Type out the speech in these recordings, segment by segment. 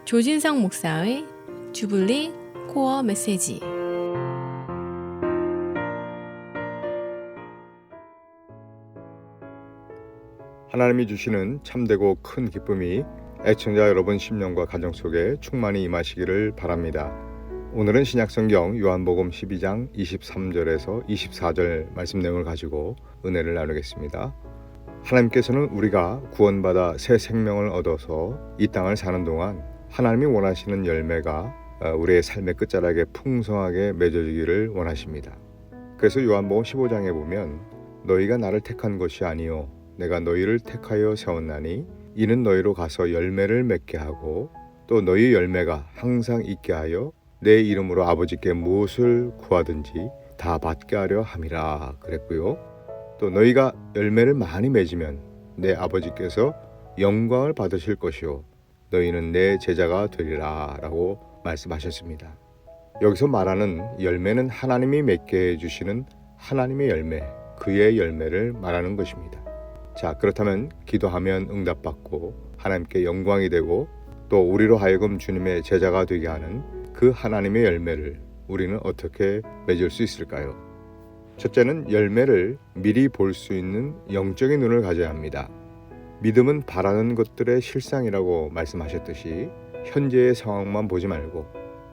조진성 목사의 주블리 코어 메시지. 하나님이 주시는 참되고 큰 기쁨이 애청자 여러분 심령과 가정 속에 충만히 임하시기를 바랍니다. 오늘은 신약성경 요한복음 12장 23절에서 24절 말씀 내용을 가지고 은혜를 나누겠습니다. 하나님께서는 우리가 구원받아 새 생명을 얻어서 이 땅을 사는 동안 하나님이 원하시는 열매가 우리의 삶의 끝자락에 풍성하게 맺어지기를 원하십니다. 그래서 요한복음 15장에 보면 너희가 나를 택한 것이 아니요 내가 너희를 택하여 세웠나니 이는 너희로 가서 열매를 맺게 하고 또 너희 열매가 항상 있게 하여 내 이름으로 아버지께 무엇을 구하든지 다 받게 하려 함이라 그랬고요. 또 너희가 열매를 많이 맺으면 내 아버지께서 영광을 받으실 것이요 너희는 내 제자가 되리라 라고 말씀하셨습니다. 여기서 말하는 열매는 하나님이 맺게 해주시는 하나님의 열매, 그의 열매를 말하는 것입니다. 자, 그렇다면 기도하면 응답받고 하나님께 영광이 되고 또 우리로 하여금 주님의 제자가 되게 하는 그 하나님의 열매를 우리는 어떻게 맺을 수 있을까요? 첫째는 열매를 미리 볼 수 있는 영적인 눈을 가져야 합니다. 믿음은 바라는 것들의 실상이라고 말씀하셨듯이 현재의 상황만 보지 말고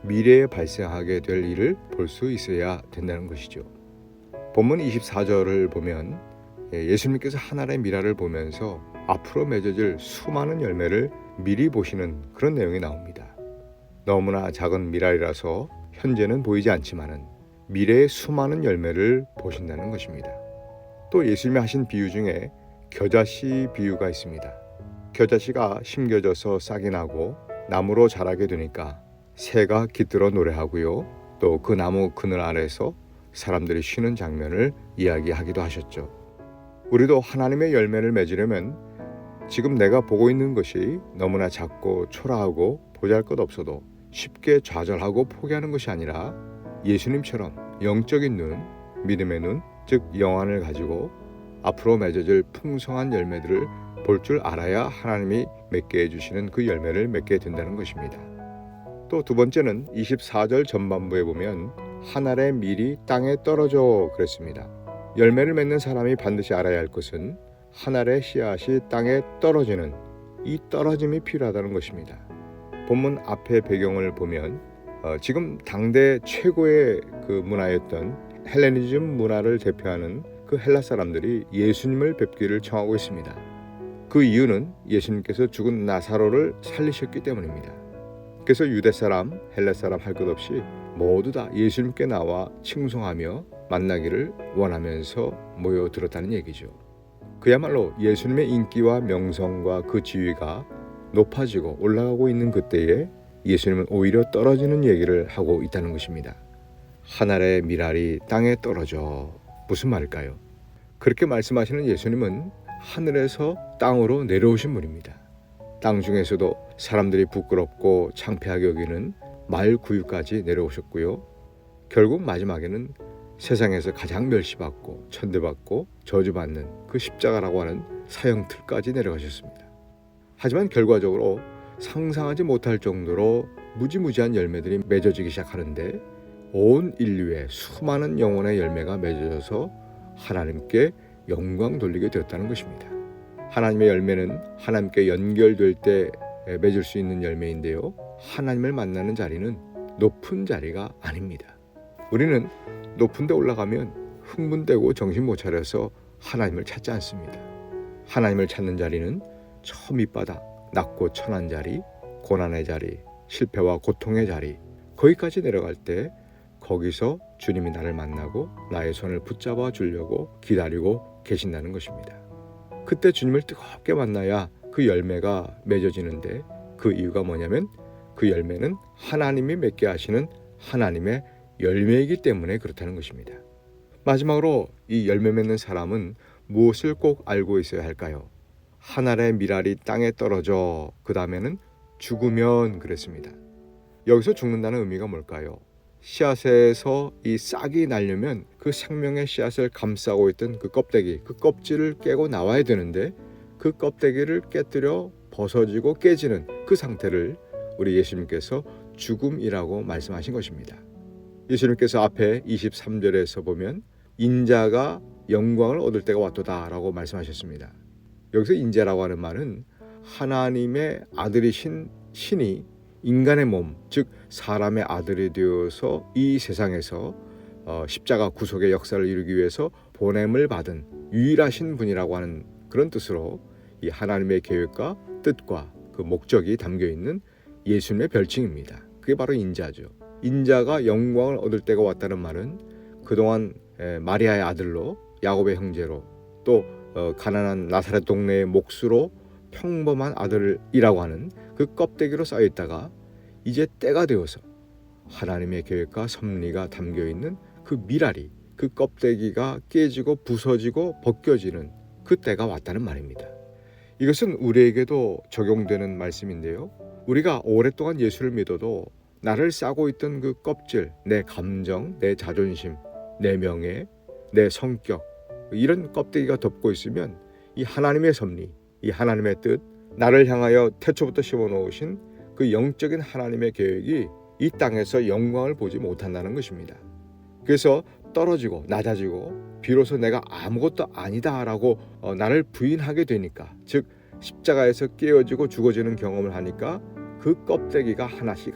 미래에 발생하게 될 일을 볼 수 있어야 된다는 것이죠. 본문 24절을 보면 예수님께서 하나의 미라를 보면서 앞으로 맺어질 수많은 열매를 미리 보시는 그런 내용이 나옵니다. 너무나 작은 미랄이라서 현재는 보이지 않지만은 미래의 수많은 열매를 보신다는 것입니다. 또 예수님이 하신 비유 중에 겨자씨 비유가 있습니다. 겨자씨가 심겨져서 싹이 나고 나무로 자라게 되니까 새가 깃들어 노래하고요. 또 그 나무 그늘 아래서 사람들이 쉬는 장면을 이야기하기도 하셨죠. 우리도 하나님의 열매를 맺으려면 지금 내가 보고 있는 것이 너무나 작고 초라하고 보잘것없어도 쉽게 좌절하고 포기하는 것이 아니라 예수님처럼 영적인 눈, 믿음의 눈, 즉 영안을 가지고 앞으로 맺어질 풍성한 열매들을 볼 줄 알아야 하나님이 맺게 해주시는 그 열매를 맺게 된다는 것입니다. 또 두 번째는 24절 전반부에 보면 한 알의 밀이 땅에 떨어져 그랬습니다. 열매를 맺는 사람이 반드시 알아야 할 것은 한 알의 씨앗이 땅에 떨어지는 이 떨어짐이 필요하다는 것입니다. 본문 앞의 배경을 보면 지금 당대 최고의 그 문화였던 헬레니즘 문화를 대표하는 그 헬라 사람들이 예수님을 뵙기를 청하고 있습니다. 그 이유는 예수님께서 죽은 나사로를 살리셨기 때문입니다. 그래서 유대 사람, 헬라 사람 할 것 없이 모두 다 예수님께 나와 칭송하며 만나기를 원하면서 모여들었다는 얘기죠. 그야말로 예수님의 인기와 명성과 그 지위가 높아지고 올라가고 있는 그때에 예수님은 오히려 떨어지는 얘기를 하고 있다는 것입니다. 한 알의 밀알이 땅에 떨어져. 무슨 말일까요? 그렇게 말씀하시는 예수님은 하늘에서 땅으로 내려오신 분입니다. 땅 중에서도 사람들이 부끄럽고 창피하게 여기는 말구유까지 내려오셨고요. 결국 마지막에는 세상에서 가장 멸시받고 천대받고 저주받는 그 십자가라고 하는 사형틀까지 내려가셨습니다. 하지만 결과적으로 상상하지 못할 정도로 무지무지한 열매들이 맺어지기 시작하는데 온 인류의 수많은 영혼의 열매가 맺어져서 하나님께 영광 돌리게 되었다는 것입니다. 하나님의 열매는 하나님께 연결될 때 맺을 수 있는 열매인데요. 하나님을 만나는 자리는 높은 자리가 아닙니다. 우리는 높은 데 올라가면 흥분되고 정신 못 차려서 하나님을 찾지 않습니다. 하나님을 찾는 자리는 저 밑바닥, 낮고 천한 자리, 고난의 자리, 실패와 고통의 자리, 거기까지 내려갈 때 거기서 주님이 나를 만나고 나의 손을 붙잡아 주려고 기다리고 계신다는 것입니다. 그때 주님을 뜨겁게 만나야 그 열매가 맺어지는데 그 이유가 뭐냐면 그 열매는 하나님이 맺게 하시는 하나님의 열매이기 때문에 그렇다는 것입니다. 마지막으로 이 열매 맺는 사람은 무엇을 꼭 알고 있어야 할까요? 한 알의 밀알이 땅에 떨어져 그 다음에는 죽으면 그랬습니다. 여기서 죽는다는 의미가 뭘까요? 씨앗에서 이 싹이 나려면 그 생명의 씨앗을 감싸고 있던 그 껍데기, 그 껍질을 깨고 나와야 되는데 그 껍데기를 깨뜨려 벗어지고 깨지는 그 상태를 우리 예수님께서 죽음이라고 말씀하신 것입니다. 예수님께서 앞에 23절에서 보면 인자가 영광을 얻을 때가 왔도다 라고 말씀하셨습니다. 여기서 인자라고 하는 말은 하나님의 아들이신 신이 인간의 몸, 즉 사람의 아들이 되어서 이 세상에서 십자가 구속의 역사를 이루기 위해서 보냄을 받은 유일하신 분이라고 하는 그런 뜻으로 이 하나님의 계획과 뜻과 그 목적이 담겨 있는 예수님의 별칭입니다. 그게 바로 인자죠. 인자가 영광을 얻을 때가 왔다는 말은 그동안 마리아의 아들로 야곱의 형제로 또 가난한 나사렛 동네의 목수로 평범한 아들이라고 하는 그 껍데기로 쌓여있다가 이제 때가 되어서 하나님의 계획과 섭리가 담겨있는 그 미랄이 그 껍데기가 깨지고 부서지고 벗겨지는 그 때가 왔다는 말입니다. 이것은 우리에게도 적용되는 말씀인데요. 우리가 오랫동안 예수를 믿어도 나를 싸고 있던 그 껍질, 내 감정, 내 자존심, 내 명예, 내 성격 이런 껍데기가 덮고 있으면 이 하나님의 섭리, 이 하나님의 뜻, 나를 향하여 태초부터 심어놓으신 그 영적인 하나님의 계획이 이 땅에서 영광을 보지 못한다는 것입니다. 그래서 떨어지고 낮아지고 비로소 내가 아무것도 아니다라고 나를 부인하게 되니까, 즉 십자가에서 깨어지고 죽어지는 경험을 하니까 그 껍데기가 하나씩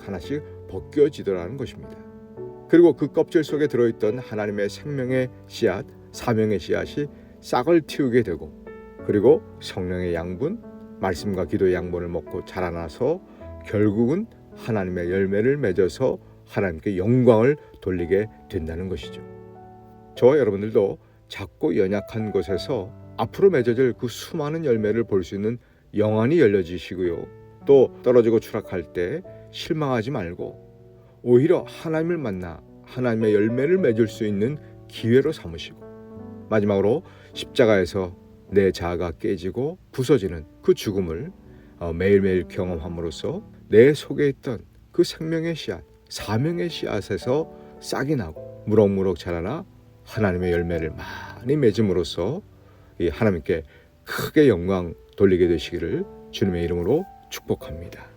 벗겨지더라는 것입니다. 그리고 그 껍질 속에 들어있던 하나님의 생명의 씨앗, 사명의 씨앗이 싹을 틔우게 되고, 그리고 성령의 양분, 말씀과 기도의 양분을 먹고 자라나서 결국은 하나님의 열매를 맺어서 하나님께 영광을 돌리게 된다는 것이죠. 저와 여러분들도 작고 연약한 곳에서 앞으로 맺어질 그 수많은 열매를 볼 수 있는 영안이 열려지시고요. 또 떨어지고 추락할 때 실망하지 말고 오히려 하나님을 만나 하나님의 열매를 맺을 수 있는 기회로 삼으시고, 마지막으로 십자가에서 내 자아가 깨지고 부서지는 그 죽음을 매일매일 경험함으로써 내 속에 있던 그 생명의 씨앗, 사명의 씨앗에서 싹이 나고 무럭무럭 자라나 하나님의 열매를 많이 맺음으로써 이 하나님께 크게 영광 돌리게 되시기를 주님의 이름으로 축복합니다.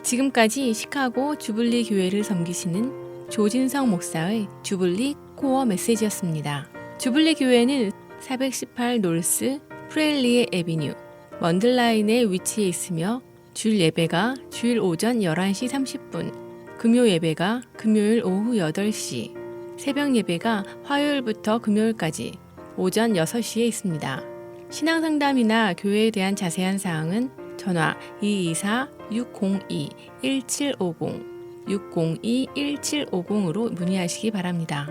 지금까지 시카고 주블리 교회를 섬기시는 조진성 목사의 주블리 코어 메시지였습니다. 주블리 교회는 418 노스 프레일리에 에비뉴 먼들라인에 위치해 있으며 주일 예배가 주일 오전 11시 30분, 금요 예배가 금요일 오후 8시, 새벽 예배가 화요일부터 금요일까지 오전 6시에 있습니다. 신앙상담이나 교회에 대한 자세한 사항은 전화 224-602-1750, 602-1750으로 문의하시기 바랍니다.